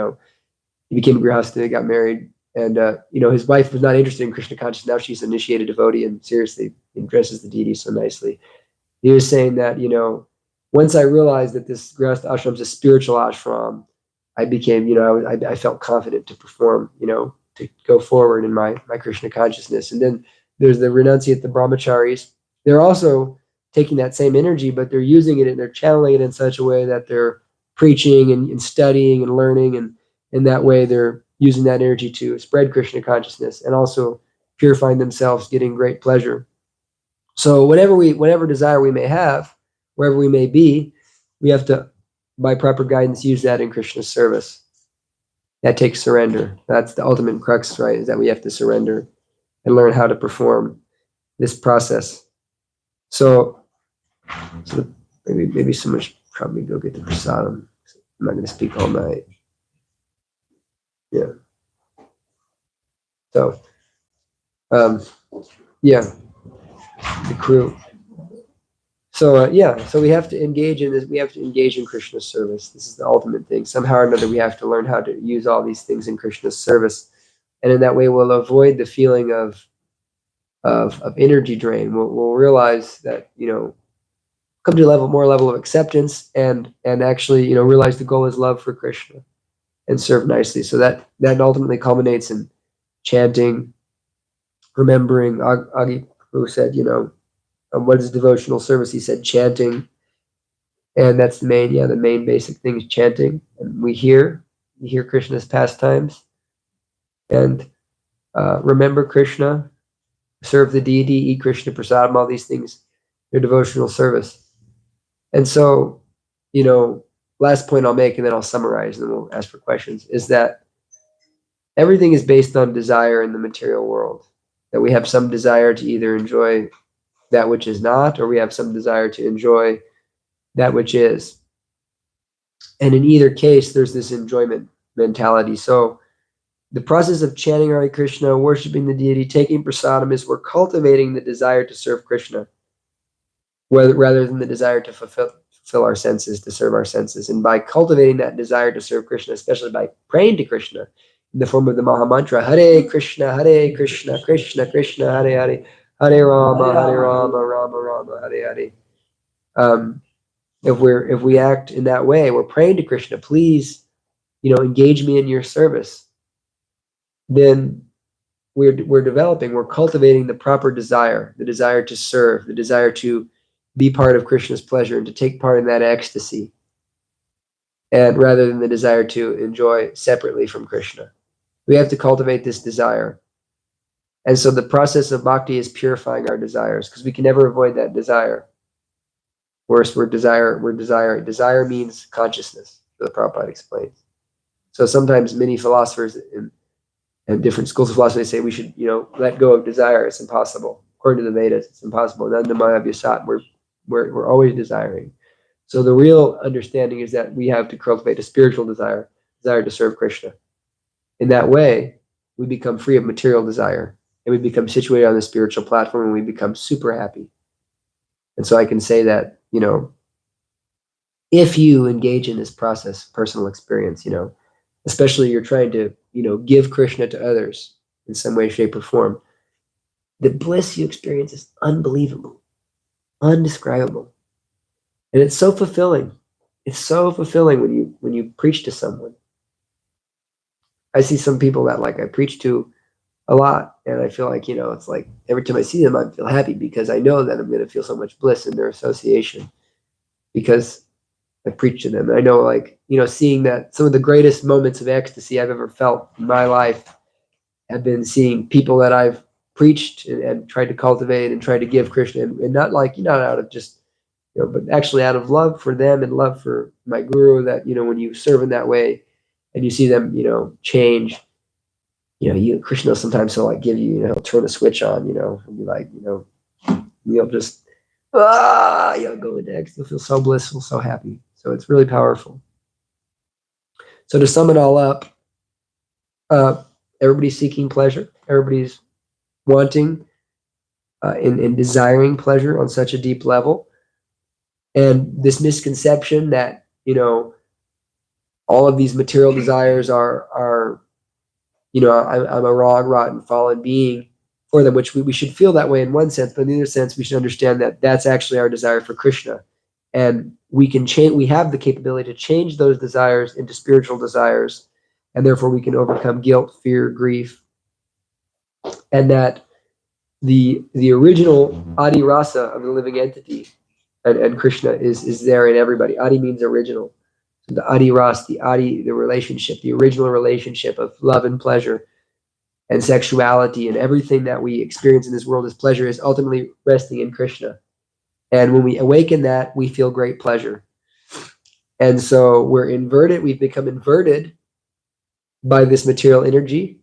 became a grihastha, got married. And, his wife was not interested in Krishna consciousness. Now she's an initiated devotee and seriously addresses the deity so nicely. He was saying that, once I realized that this grihastha ashram is a spiritual ashram, I became, I felt confident to perform, to go forward in my Krishna consciousness. And then there's the renunciate, the brahmacharis. They're also taking that same energy, but they're using it and they're channeling it in such a way that they're preaching and studying and learning. And in that way, they're using that energy to spread Krishna consciousness and also purifying themselves, getting great pleasure. So whatever desire we may have, wherever we may be, we have to, by proper guidance, use that in Krishna's service. That takes surrender. That's the ultimate crux, right? Is that we have to surrender and learn how to perform this process. So maybe someone should probably go get the prasadam. I'm not going to speak all night. Yeah. So, the crew. So so we have to engage in this. We have to engage in Krishna's service. This is the ultimate thing. Somehow or another, we have to learn how to use all these things in Krishna's service, and in that way, we'll avoid the feeling of energy drain. We'll realize that come to a more level of acceptance, and actually realize the goal is love for Krishna, and serve nicely. So that ultimately culminates in chanting, remembering. Agi who said what is devotional service? He said chanting, And that's the main basic thing is chanting. And we hear Krishna's pastimes, and remember Krishna, serve the deity, eat Krishna prasadam, all these things, they're devotional service. And so, last point I'll make, and then I'll summarize, and then we'll ask for questions, is that everything is based on desire in the material world. That we have some desire to either enjoy that which is not, or we have some desire to enjoy that which is. And in either case, there's this enjoyment mentality. So the process of chanting Hare Krishna, worshiping the deity, taking prasadam is we're cultivating the desire to serve Krishna, rather than the desire to fulfill our senses, to serve our senses. And by cultivating that desire to serve Krishna, especially by praying to Krishna in the form of the Maha Mantra, Hare Krishna, Krishna Krishna, Hare Hare, Hare Rama, Rama Rama, Hare Hare. If we act in that way, we're praying to Krishna, please, engage me in your service. Then we're cultivating the proper desire, the desire to serve, the desire to be part of Krishna's pleasure and to take part in that ecstasy, and rather than the desire to enjoy separately from Krishna. We have to cultivate this desire. And so the process of bhakti is purifying our desires, because we can never avoid that desire. Worse, desire means consciousness, the Prabhupada explains. So sometimes many philosophers and different schools of philosophy say we should, let go of desire. It's impossible. According to the Vedas, it's impossible. We're always desiring. So the real understanding is that we have to cultivate a spiritual desire to serve Krishna. In that way, we become free of material desire, and we become situated on the spiritual platform, and we become super happy. And so I can say that, if you engage in this process, personal experience, especially you're trying to, give Krishna to others in some way, shape, or form, the bliss you experience is unbelievable, undescribable. And it's so fulfilling. It's so fulfilling when you preach to someone. I see some people that I preach to a lot, and I feel like, it's like every time I see them, I feel happy because I know that I'm going to feel so much bliss in their association because I preach to them. And I know, seeing that some of the greatest moments of ecstasy I've ever felt in my life have been seeing people that I've preached and tried to cultivate and tried to give Krishna, and not out of just, but actually out of love for them and love for my guru, that, when you serve in that way and you see them, change, Krishna sometimes he'll give you, he'll turn a switch on, and be like, you'll just, you'll go into ecstasy, you'll feel so blissful, so happy. So it's really powerful. So to sum it all up, everybody's seeking pleasure. Everybody's wanting and desiring pleasure on such a deep level. And this misconception that, all of these material desires are I'm a wrong, rotten, fallen being for them, which we should feel that way in one sense, but in the other sense, we should understand that that's actually our desire for Krishna. And we have the capability to change those desires into spiritual desires, and therefore we can overcome guilt, fear, grief. And that the original Adi Rasa of the living entity and Krishna is there in everybody. Adi means original. So the Adi Ras, the relationship, the original relationship of love and pleasure and sexuality and everything that we experience in this world as pleasure is ultimately resting in Krishna. And when we awaken that, we feel great pleasure. And so we've become inverted by this material energy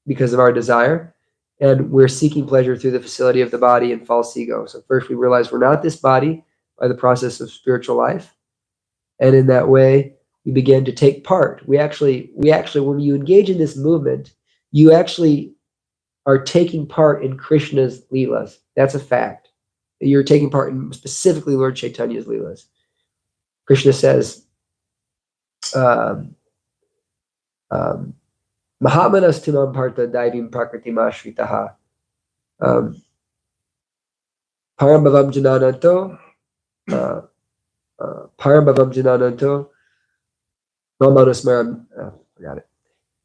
because of our desire. And we're seeking pleasure through the facility of the body and false ego. So first we realize we're not this body by the process of spiritual life. And in that way, we begin to take part. We actually, when you engage in this movement, you actually are taking part in Krishna's Leelas. That's a fact. You're taking part in specifically Lord Chaitanya's Leelas. Krishna says, Mahatmanas timam partha daivim prakritim ashritaha. Param bhavam janananto. Param bhavam janananto. Mamanusmaram. Forgot it.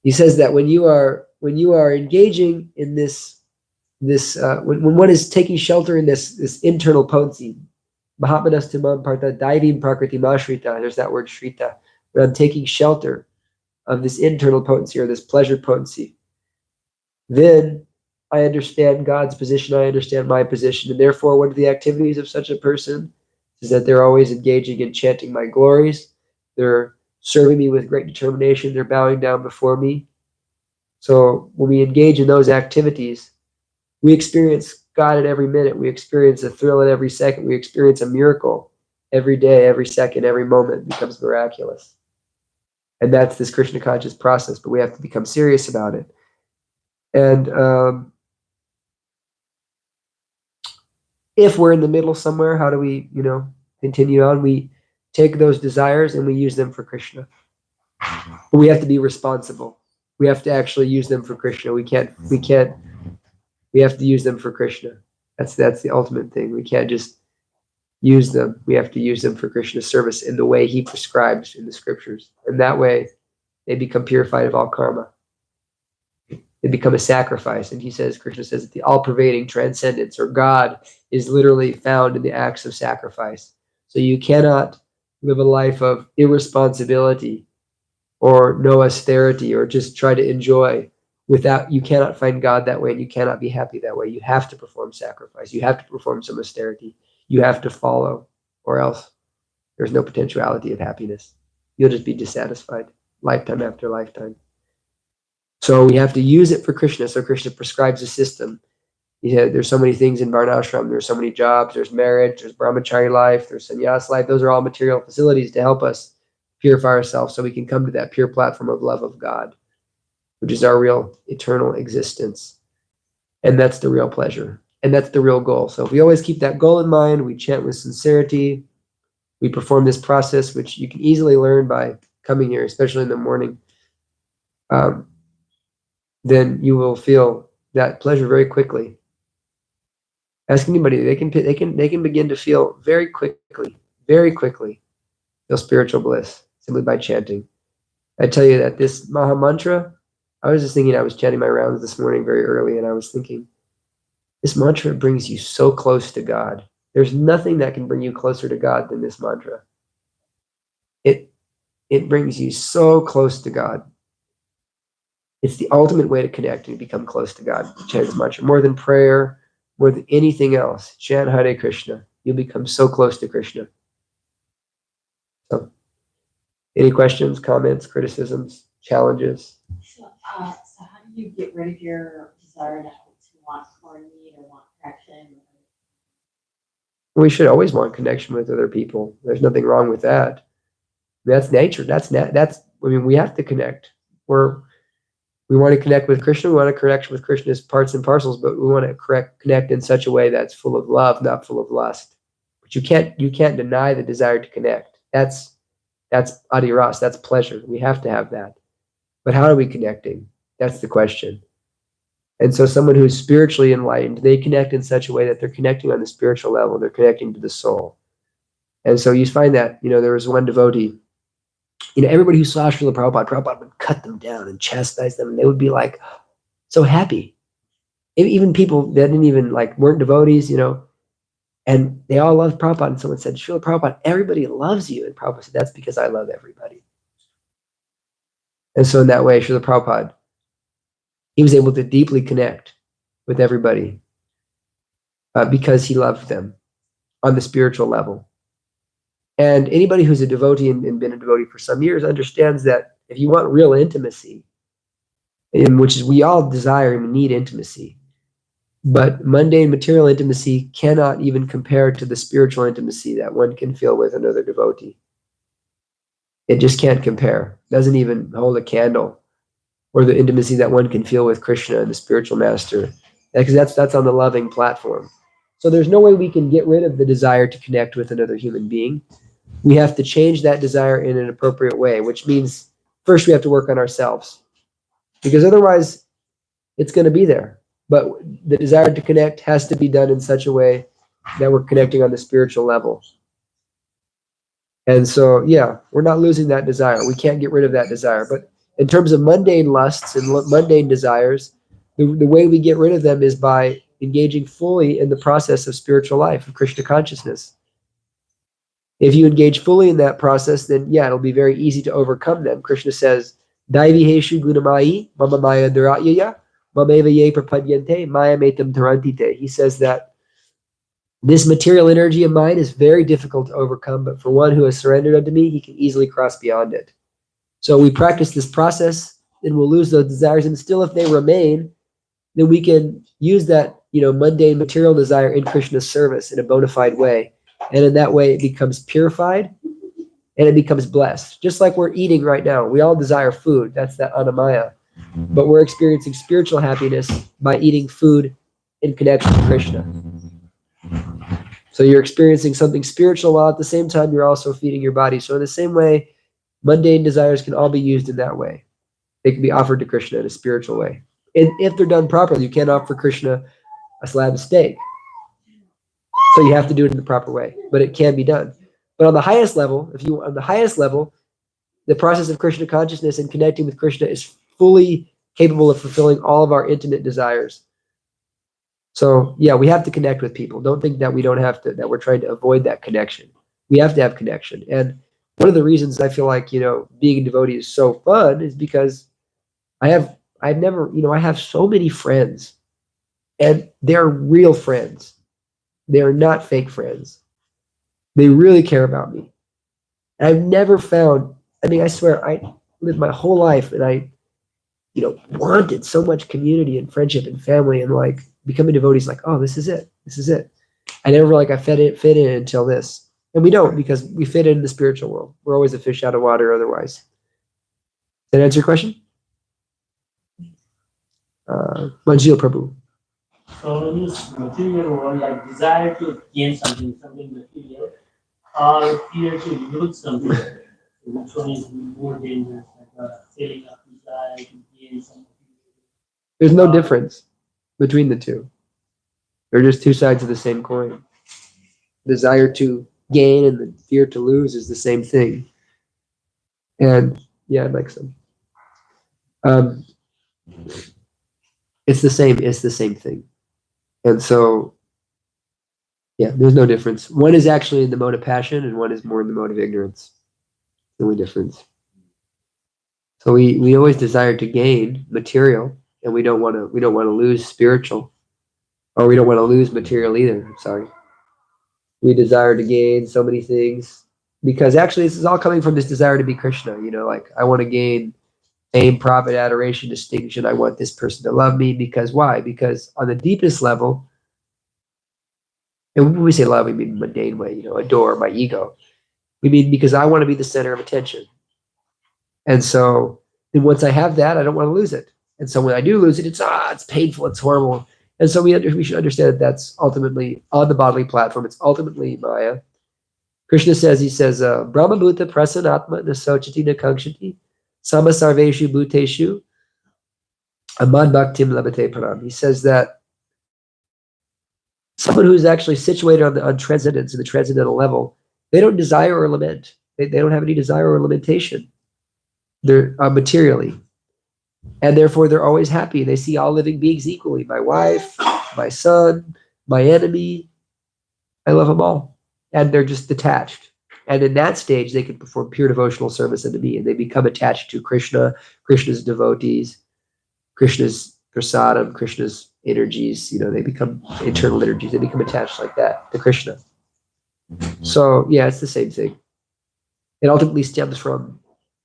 He says that when you are engaging in this when one is taking shelter in this internal potency, Mahatmanastimam Partha Daivim Prakriti Mashrita. There's that word Shrita. When I'm taking shelter of this internal potency or this pleasure potency, then I understand God's position, I understand my position, and therefore what are the activities of such a person? Is that they're always engaging in chanting my glories, they're serving me with great determination, they're bowing down before me. So when we engage in those activities, we experience God at every minute, we experience a thrill at every second, we experience a miracle every day, every second, every moment becomes miraculous. And that's this Krishna conscious process, but we have to become serious about it. And if we're in the middle somewhere, how do we, continue on? We take those desires and we use them for Krishna. But we have to be responsible. We have to actually use them for Krishna. We have to use them for Krishna. That's the ultimate thing. We can't just use them. We have to use them for Krishna's service in the way he prescribes in the scriptures. And that way they become purified of all karma. They become a sacrifice. And Krishna says that the all-pervading transcendence or God is literally found in the acts of sacrifice. So you cannot live a life of irresponsibility or no austerity or just try to enjoy you cannot find God that way, and you cannot be happy that way. You have to perform sacrifice. You have to perform some austerity. You have to follow, or else there's no potentiality of happiness. You'll just be dissatisfied lifetime after lifetime. So we have to use it for Krishna. So Krishna prescribes a system. There's so many things in Varnashram. There's so many jobs. There's marriage. There's brahmachari life. There's sannyas life. Those are all material facilities to help us purify ourselves so we can come to that pure platform of love of God, which is our real eternal existence. And that's the real pleasure. And that's the real goal. So if we always keep that goal in mind, we chant with sincerity, we perform this process, which you can easily learn by coming here, especially in the morning, then you will feel that pleasure very quickly. Ask anybody, they can begin to feel very quickly, feel spiritual bliss simply by chanting. I tell you that this Maha Mantra, I was just thinking, I was chanting my rounds this morning very early, and I was thinking, this mantra brings you so close to God. There's nothing that can bring you closer to God than this mantra. It brings you so close to God. It's the ultimate way to connect and become close to God. Chant this mantra more than prayer, more than anything else. Chant Hare Krishna. You'll become so close to Krishna. So, any questions, comments, criticisms, challenges? So how do you get rid of your desire to want or need or want connection? We should always want connection with other people. There's nothing wrong with that. That's nature. We have to connect. We want to connect with Krishna. We want to connect with Krishna's parts and parcels, but we want to connect in such a way that's full of love, not full of lust. But you can't deny the desire to connect. That's adiras. That's pleasure. We have to have that. But how are we connecting? That's the question. And so someone who's spiritually enlightened, they connect in such a way that they're connecting on the spiritual level. They're connecting to the soul. And so you find that, there was one devotee, everybody who saw Srila Prabhupada would cut them down and chastise them. And they would be like, so happy. Even people that didn't even weren't devotees, and they all loved Prabhupada. And someone said, Srila Prabhupada, everybody loves you. And Prabhupada said, that's because I love everybody. And so in that way, Srila Prabhupada, he was able to deeply connect with everybody because he loved them on the spiritual level. And anybody who's a devotee and been a devotee for some years understands that if you want real intimacy, which is we all desire and need intimacy, but mundane material intimacy cannot even compare to the spiritual intimacy that one can feel with another devotee. It just can't compare. Doesn't even hold a candle. Or the intimacy that one can feel with Krishna and the spiritual master. Because that's on the loving platform. So there's no way we can get rid of the desire to connect with another human being. We have to change that desire in an appropriate way, which means first we have to work on ourselves. Because otherwise, it's going to be there. But the desire to connect has to be done in such a way that we're connecting on the spiritual level. And so, we're not losing that desire. We can't get rid of that desire. But in terms of mundane lusts and mundane desires, the way we get rid of them is by engaging fully in the process of spiritual life, of Krishna consciousness. If you engage fully in that process, then yeah, it'll be very easy to overcome them. Krishna says, Daiviheshu gunamai, mama maya duratyaya, mameva ye prapadyante, maya metam tarantite. He says that this material energy of mine is very difficult to overcome, but for one who has surrendered unto me, he can easily cross beyond it. So we practice this process, then we'll lose those desires, and still if they remain, then we can use that, mundane material desire in Krishna's service in a bona fide way. And in that way, it becomes purified and it becomes blessed. Just like we're eating right now. We all desire food. That's that anamaya. But we're experiencing spiritual happiness by eating food in connection to Krishna. So you're experiencing something spiritual while at the same time you're also feeding your body. So in the same way, mundane desires can all be used in that way. They can be offered to Krishna in a spiritual way. And if they're done properly, you can't offer Krishna a slab of steak. So you have to do it in the proper way, but it can be done. But on the highest level, the process of Krishna consciousness and connecting with Krishna is fully capable of fulfilling all of our intimate desires. So yeah, we have to connect with people. Don't think that we don't have to, that we're trying to avoid that connection. We have to have connection. And one of the reasons I feel like, being a devotee is so fun is because I have so many friends, and they're real friends. They are not fake friends. They really care about me. And I've never found, I swear, I lived my whole life and I, wanted so much community and friendship and family, and like becoming devotees, like, oh, this is it. This is it. I never felt like I fit in until this. And we don't, because we fit in the spiritual world. We're always a fish out of water otherwise. Did that answer your question? Manjil Prabhu. So in this material world, like desire to gain something material, or fear to lose something, which one is more dangerous? Like a feeling of desire to gain something. There's no difference between the two. They're just two sides of the same coin. Desire to gain and the fear to lose is the same thing. And yeah, I'd like some. It's the same thing. And so, yeah, there's no difference. One is actually in the mode of passion, and one is more in the mode of ignorance. The only difference. So we always desire to gain material, and we don't want to lose spiritual, or we don't want to lose material either. I'm sorry. We desire to gain so many things because actually this is all coming from this desire to be Krishna. Like I want to gain fame, profit, adoration, distinction. I want this person to love me because why? Because on the deepest level, and when we say love, we mean mundane way, adore my ego. We mean because I want to be the center of attention. And so then once I have that, I don't want to lose it. And so when I do lose it, it's painful, it's horrible. And so we should understand that that's ultimately on the bodily platform. It's ultimately Maya. Krishna says, Brahma Bhuta Prasanatma Nasochati Nakankshati Sama Sarveshu Bhuteshu Amad Bhaktim Labate Param. He says that someone who's actually situated on transcendence, in the transcendental level, they don't desire or lament. They don't have any desire or lamentation. They're materially. And therefore, they're always happy. They see all living beings equally. My wife, my son, my enemy. I love them all. And they're just detached. And in that stage, they can perform pure devotional service unto me. And they become attached to Krishna, Krishna's devotees, Krishna's prasadam, Krishna's energies. They become internal energies. They become attached like that to Krishna. So, yeah, it's the same thing. It ultimately stems from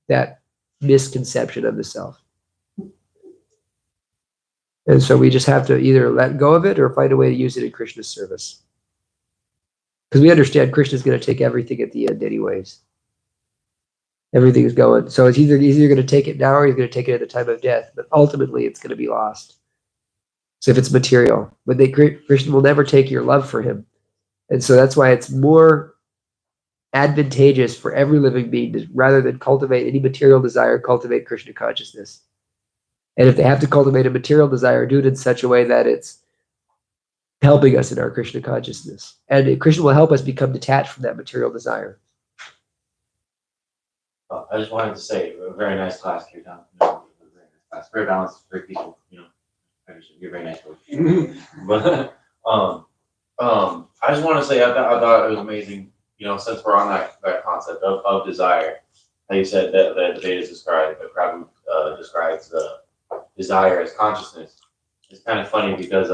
that misconception of the self. And so we just have to either let go of it or find a way to use it in Krishna's service. Because we understand Krishna's going to take everything at the end anyways. Everything is going. So he's either going to take it now or he's going to take it at the time of death. But ultimately, it's going to be lost. So if it's material. But Krishna will never take your love for him. And so that's why it's more advantageous for every living being to, rather than cultivate any material desire, cultivate Krishna consciousness. And if they have to cultivate a material desire, do it in such a way that it's helping us in our Krishna consciousness. And Krishna will help us become detached from that material desire. I just wanted to say, a very nice class, Kirtan. Very nice class. Very balanced, very peaceful. You're very nice. But I just want to say, I thought it was amazing you know, since we're on that concept of desire, how you said that the Vedas describe, the Prabhu describes the desire as consciousness. It's kind of funny because,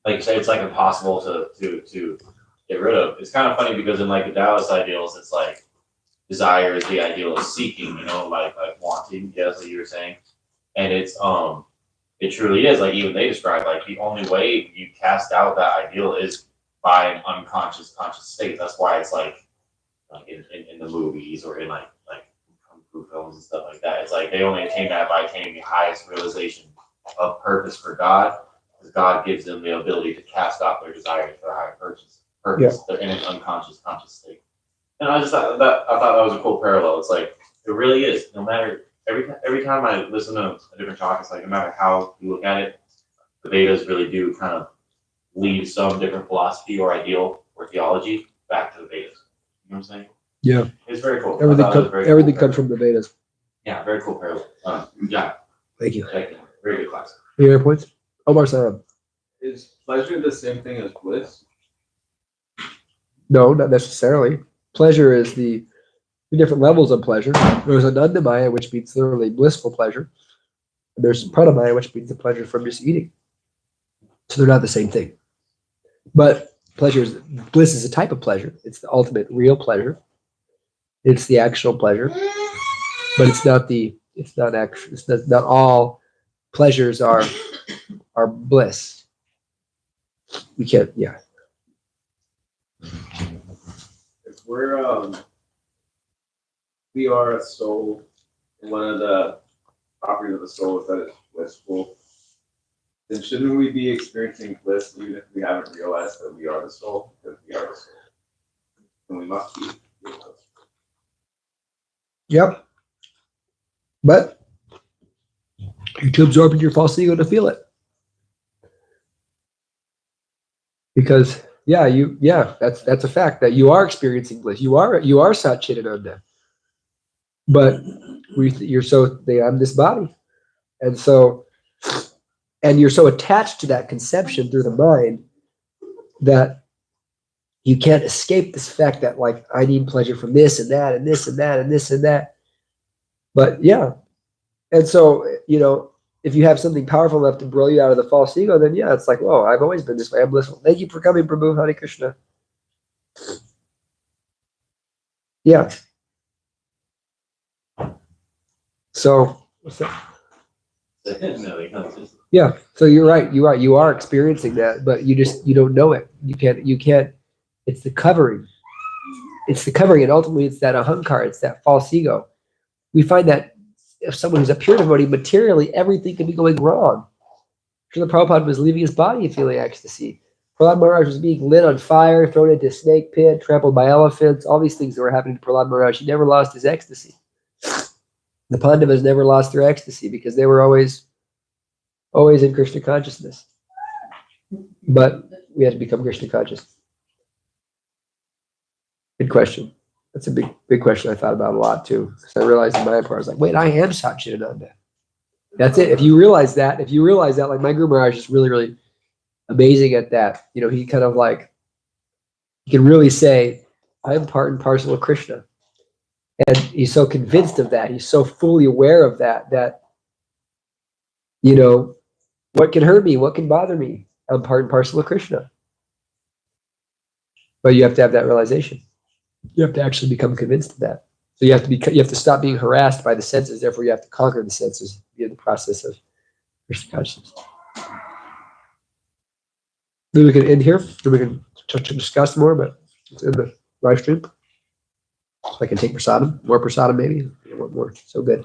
like you say, it's like impossible to get rid of. It's kind of funny because in like the Taoist ideals, it's like desire is the ideal of seeking, you know, like wanting. Yeah, that's what you were saying, and it's it truly is. Like even they describe like the only way you cast out that ideal is by an unconscious conscious state. That's why it's like in the movies or in like kung fu films and stuff like that. It's like they only attain that by attaining the highest realization of purpose for God, because God gives them the ability to cast off their desires for a higher purpose. They're in an unconscious conscious state. And I thought that was a cool parallel. It's like it really is. No matter every time I listen to a different talk, it's like no matter how you look at it, the Vedas really do kind of leave some different philosophy or ideal or theology back to the Vedas. You know what I'm saying? Yeah. It's very cool. Everything comes from the Vedas. Yeah, very cool parallel. Yeah. Thank you. Very good class. Any other points? Omar Sam. Is pleasure the same thing as bliss? No, not necessarily. Pleasure is the different levels of pleasure. There's Anandamaya, which means literally blissful pleasure. And there's Pranamaya, which means the pleasure from just eating. So they're not the same thing. But bliss is a type of pleasure. It's the ultimate real pleasure. It's the actual pleasure. But not all pleasures are bliss. We can't, yeah. If we are a soul, and one of the properties of the soul is that it's blissful, then shouldn't we be experiencing bliss even if we haven't realized that we are the soul? Because we are the soul. And we must be. Yep. But you're too absorbed in your false ego to feel it. Because that's a fact that you are experiencing bliss. You are Satchitananda. But I'm this body. And you're so attached to that conception through the mind that you can't escape this fact that like I need pleasure from this and that and this and that and this and that. But yeah. And so, if you have something powerful enough to blow you out of the false ego, then yeah, it's like, whoa, I've always been this way. I'm blissful. Thank you for coming, Prabhu. Hare Krishna. Yeah. So, what's that? Yeah. So you're right. You are experiencing that, but you don't know it. You can't. It's the covering. And ultimately it's that ahankar. It's that false ego. We find that if someone who's a pure devotee, materially, everything can be going wrong. Srila Prabhupada was leaving his body feeling ecstasy. Prahlad Maharaj was being lit on fire, thrown into a snake pit, trampled by elephants, all these things that were happening to Prahlad Maharaj. He never lost his ecstasy. The Pandavas never lost their ecstasy because they were always in Krishna consciousness. But we had to become Krishna conscious. Good question. That's a big question I thought about a lot too. Because I realized in my part, I was like, wait, I am Satchitananda. That's it. If you realize that, like my Guru Maharaj is really, really amazing at that. He kind of like, he can really say, I'm part and parcel of Krishna. And he's so convinced of that. He's so fully aware of that, what can hurt me? What can bother me? I'm part and parcel of Krishna. But you have to have that realization. You have to actually become convinced of that. So you have to stop being harassed by the senses. Therefore, you have to conquer the senses via the process of Krishna consciousness. Then we can end here. Then we can discuss more, but it's in the live stream. So I can take prasadam, more prasadam maybe. I want more. So good.